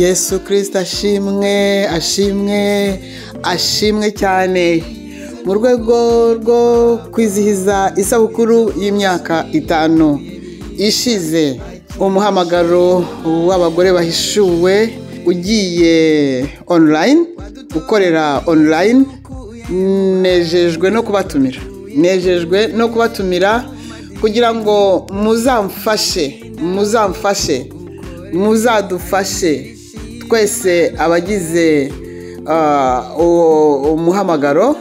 Yesu Kristo ashimwe cyane mu rwego rwo kwizihiza isabukuru y'imyaka 5 ishize umuhamagaro w'abagore bahishuwe ugiye online ukorera online. Nejejwe no kubatumira kugira ngo muzadufashe twese abagize umuhamagaro,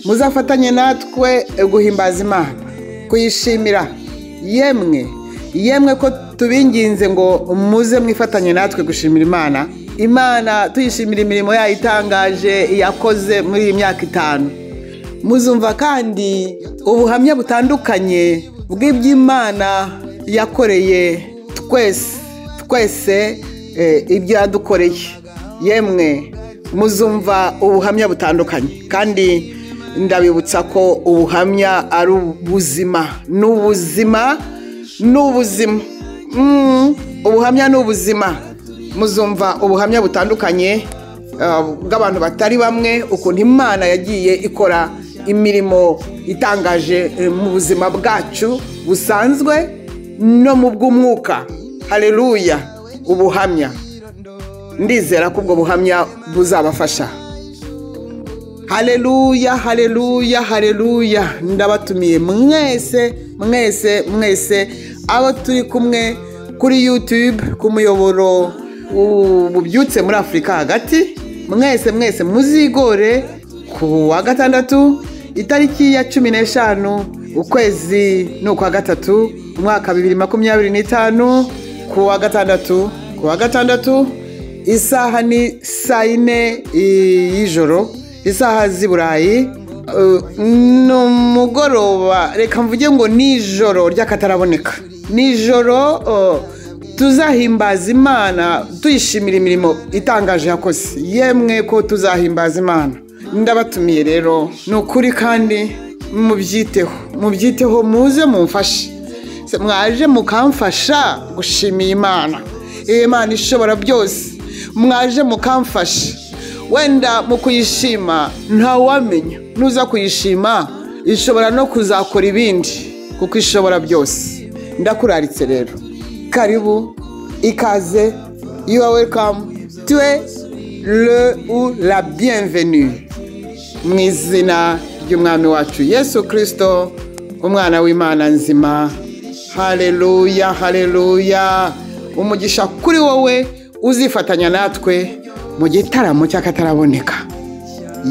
muzafatanye natwe guhimbaza Imana, kuyishimira. Yemwe ko tubinginze ngo muze mwifatanye natwe gushimira Imana tuyishimira imirimo yayo itangaje yakoze muri iyi myaka 5. Muzumva kandi ubuhamya butandukanye bw'iby'Imana yakoreye twese ibyo yadukoreye. Yemwe muzumva ubuhamya butandukanye, kandi ndabibutsa ko ubuhamya ari ubuzima, ubuhamya n'ubuzima. Muzumva ubuhamya butandukanye bw'abantu batari bamwe, ukuntu Imana yagiye ikora imirimo itangaje mu buzima bwacu busanzwe no mu bw'umwuka. Haleluya! Ubuhamya, ndizera ko ubwo buhamya buzabafasha. Haleluya! Ndabatumiye mwese abo turi kumwe kuri YouTube ku muyoboro ububyutse muri Afrika hagati. Mwese muzigore ku wa gatandatu itariki ya 15 ukwezi n'ukwa gatatu umwaka 2025 ku wa gatandatu isaha ni 4 y'ijoro, isaha z'i Burayi. No mugoroba, reka mvuge ngo nijoro ry'akataraboneka. Nijoro tuzahimbaza Imana tuyishimira imirimo itangaje yakoze. Yemwe ko tuzahimbaza Imana. Ndabatumiye rero nukuri, kandi mubyiteho muze mumfashe. Mwaje mukamfasha gushimira Imana ishobora byose. Mwaje mukamfasha, wenda mu kuyishima ntawamenya, nuza kuyishima ishobora no kuzakora ibindi, kuko ishobora byose. Ndakuraritse rero, karibu, ikaze, you are welcome, tu es le ou la bienvenue mu izina ry'umwami wacu Yesu Kristo, umwana w'Imana nzima. Haleluya! Umugisha kuri wowe uzifatanya natwe mu gitaramo cy'akataraboneka.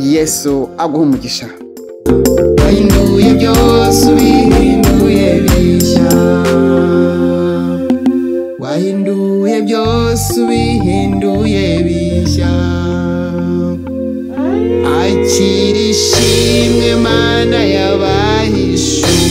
Yesu aguha umugisha. Wahinduye byose ubihinduye bishya, wahinduye byose ubihinduye bishya. Akira ishimwe Mana yabahishuye.